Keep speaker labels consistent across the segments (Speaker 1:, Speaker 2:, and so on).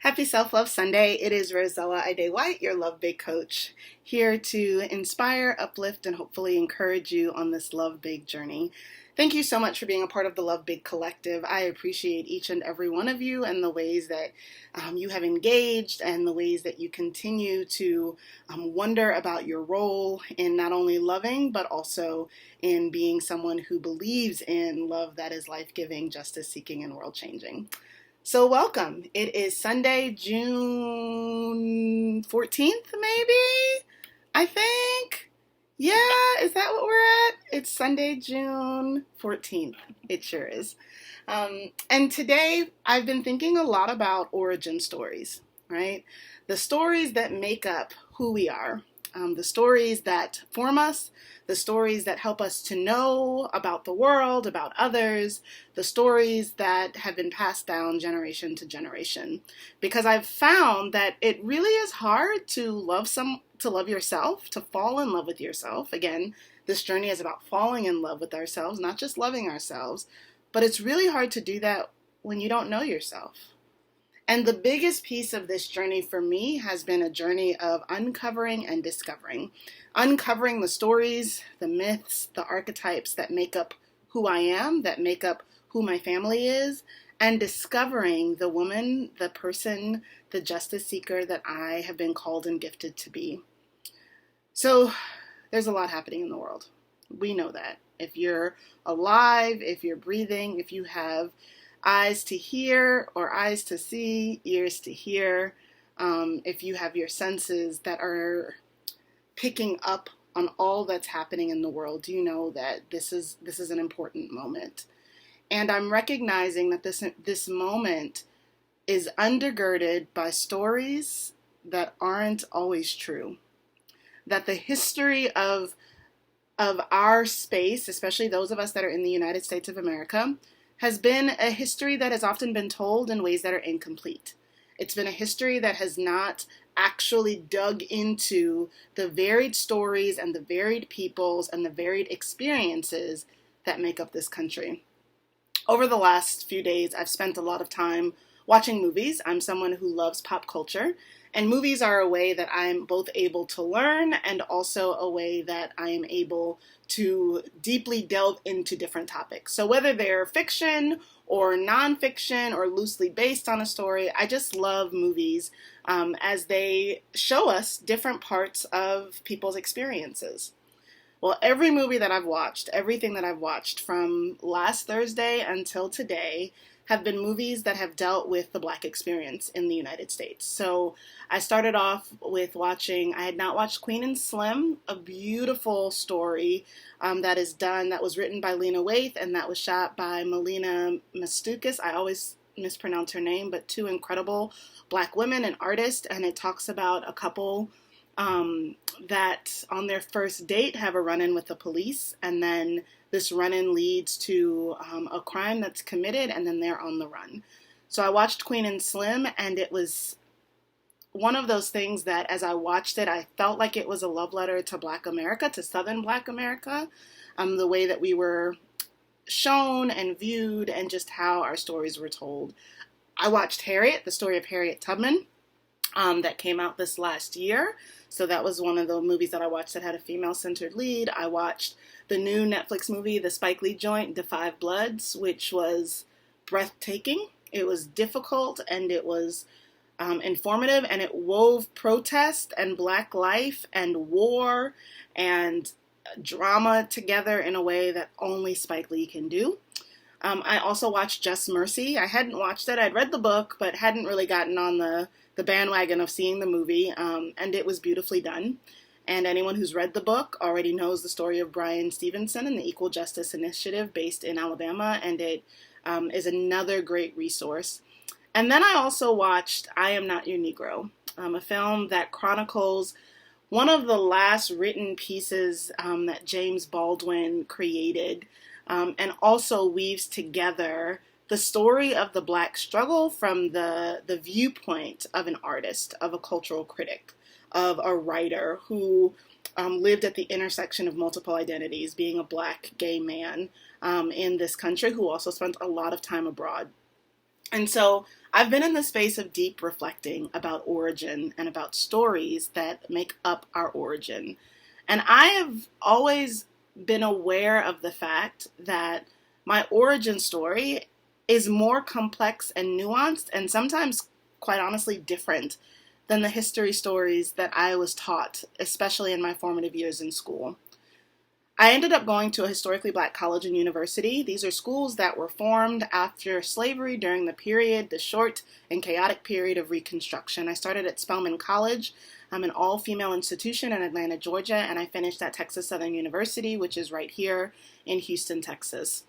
Speaker 1: Happy Self-Love Sunday. It is Rosella Ide White, your Love Big coach, here to inspire, uplift, and hopefully encourage you on this Love Big journey. Thank you so much for being a part of the Love Big Collective. I appreciate each and every one of you and the ways that you have engaged and the ways that you continue to wonder about your role in not only loving, but also in being someone who believes in love that is life-giving, justice-seeking, and world-changing. So welcome. It is Sunday, June 14th, maybe? I think. Yeah, is that what we're at? It's Sunday, June 14th. It sure is. And today I've been thinking a lot about origin stories, right? The stories that make up who we are. The stories that form us, the stories that help us to know about the world, about others, the stories that have been passed down generation to generation. Because I've found that it really is hard to love yourself, to fall in love with yourself. Again, this journey is about falling in love with ourselves, not just loving ourselves, but it's really hard to do that when you don't know yourself. And the biggest piece of this journey for me has been a journey of uncovering and discovering. Uncovering the stories, the myths, the archetypes that make up who I am, that make up who my family is, and discovering the woman, the person, the justice seeker that I have been called and gifted to be. So there's a lot happening in the world. We know that. If you're alive, if you're breathing, if you have eyes to hear or eyes to see, ears to hear, if you have your senses that are picking up on all that's happening in the world, you know that this is an important moment. And I'm recognizing that this moment is undergirded by stories that aren't always true. That the history of our space, especially those of us that are in the United States of America, has been a history that has often been told in ways that are incomplete. It's been a history that has not actually dug into the varied stories and the varied peoples and the varied experiences that make up this country. Over the last few days, I've spent a lot of time watching movies. I'm someone who loves pop culture, and movies are a way that I'm both able to learn and also a way that I am able to deeply delve into different topics. So whether they're fiction or nonfiction or loosely based on a story, I just love movies as they show us different parts of people's experiences. Well, every movie that I've watched, everything that I've watched from last Thursday until today have been movies that have dealt with the Black experience in the United States. So I started off with I had not watched Queen and Slim, a beautiful story that was written by Lena Waithe and that was shot by Melina Matsoukas. I always mispronounce her name, but two incredible Black women and artists, and it talks about a couple that on their first date have a run-in with the police, and then this run-in leads to a crime that's committed, and then they're on the run. So I watched Queen and Slim, and it was one of those things that as I watched it, I felt like it was a love letter to Black America, to Southern Black America, the way that we were shown and viewed and just how our stories were told. I watched Harriet, the story of Harriet Tubman, that came out this last year. So that was one of the movies that I watched that had a female-centered lead. I watched the new Netflix movie, the Spike Lee joint, The Five Bloods, which was breathtaking. It was difficult and it was informative, and it wove protest and Black life and war and drama together in a way that only Spike Lee can do. I also watched Just Mercy. I hadn't watched it. I'd read the book, but hadn't really gotten on the bandwagon of seeing the movie, and it was beautifully done. And anyone who's read the book already knows the story of Bryan Stevenson and the Equal Justice Initiative based in Alabama, and it is another great resource. And then I also watched I Am Not Your Negro, a film that chronicles one of the last written pieces that James Baldwin created, and also weaves together the story of the Black struggle from the viewpoint of an artist, of a cultural critic, of a writer who lived at the intersection of multiple identities, being a Black gay man in this country who also spent a lot of time abroad. And so I've been in the space of deep reflecting about origin and about stories that make up our origin. And I have always been aware of the fact that my origin story is more complex and nuanced and sometimes, quite honestly, different than the history stories that I was taught, especially in my formative years in school. I ended up going to a historically black college and university. These are schools that were formed after slavery during the short and chaotic period of Reconstruction. I started at Spelman College. I'm an all-female institution in Atlanta, Georgia, and I finished at Texas Southern University, which is right here in Houston, Texas.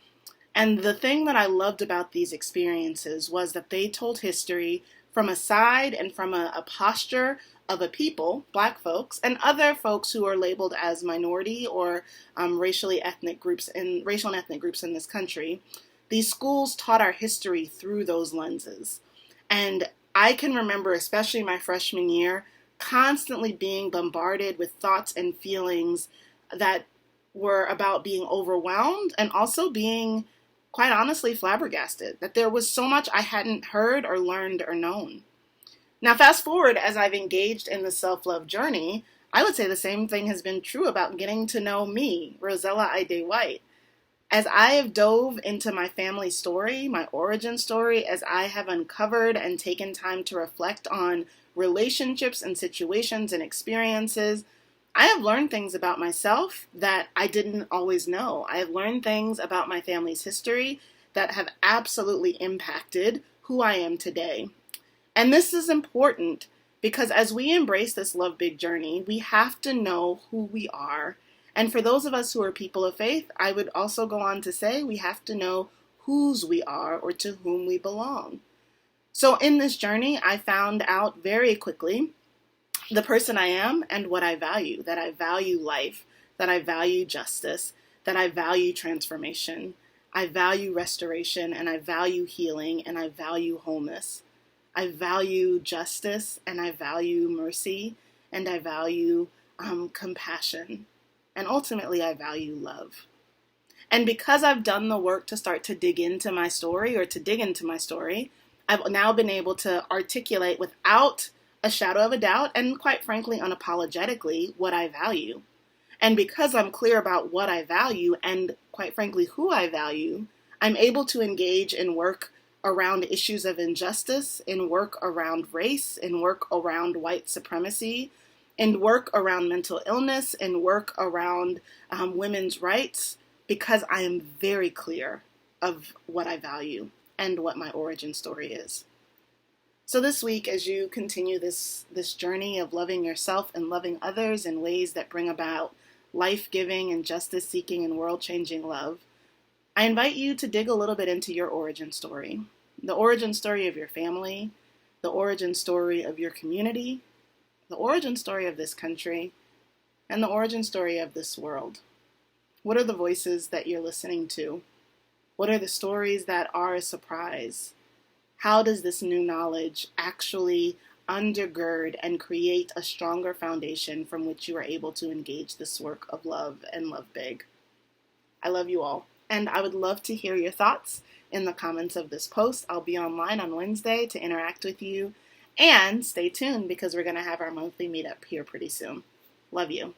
Speaker 1: And the thing that I loved about these experiences was that they told history from a side and from a posture of a people, black folks, and other folks who are labeled as minority or racial and ethnic groups in this country. These schools taught our history through those lenses. And I can remember, especially my freshman year, constantly being bombarded with thoughts and feelings that were about being overwhelmed and also being, quite honestly, flabbergasted, that there was so much I hadn't heard or learned or known. Now, fast forward as I've engaged in the self-love journey, I would say the same thing has been true about getting to know me, Rosella Ide White. As I have dove into my family story, my origin story, as I have uncovered and taken time to reflect on relationships and situations and experiences, I have learned things about myself that I didn't always know. I have learned things about my family's history that have absolutely impacted who I am today. And this is important because as we embrace this Love Big journey, we have to know who we are. And for those of us who are people of faith, I would also go on to say we have to know whose we are or to whom we belong. So in this journey, I found out very quickly the person I am and what I value, that I value life, that I value justice, that I value transformation, I value restoration, and I value healing, and I value wholeness. I value justice, and I value mercy, and I value compassion. And ultimately, I value love. And because I've done the work to start to dig into my story, I've now been able to articulate without a shadow of a doubt, and quite frankly, unapologetically, what I value. And because I'm clear about what I value and, quite frankly, who I value, I'm able to engage in work around issues of injustice, in work around race, in work around white supremacy, in work around mental illness, in work around women's rights, because I am very clear of what I value and what my origin story is. So this week, as you continue this journey of loving yourself and loving others in ways that bring about life-giving and justice-seeking and world-changing love, I invite you to dig a little bit into your origin story. The origin story of your family, the origin story of your community, the origin story of this country, and the origin story of this world. What are the voices that you're listening to? What are the stories that are a surprise? How does this new knowledge actually undergird and create a stronger foundation from which you are able to engage this work of love and love big? I love you all, and I would love to hear your thoughts in the comments of this post. I'll be online on Wednesday to interact with you, and stay tuned because we're going to have our monthly meetup here pretty soon. Love you.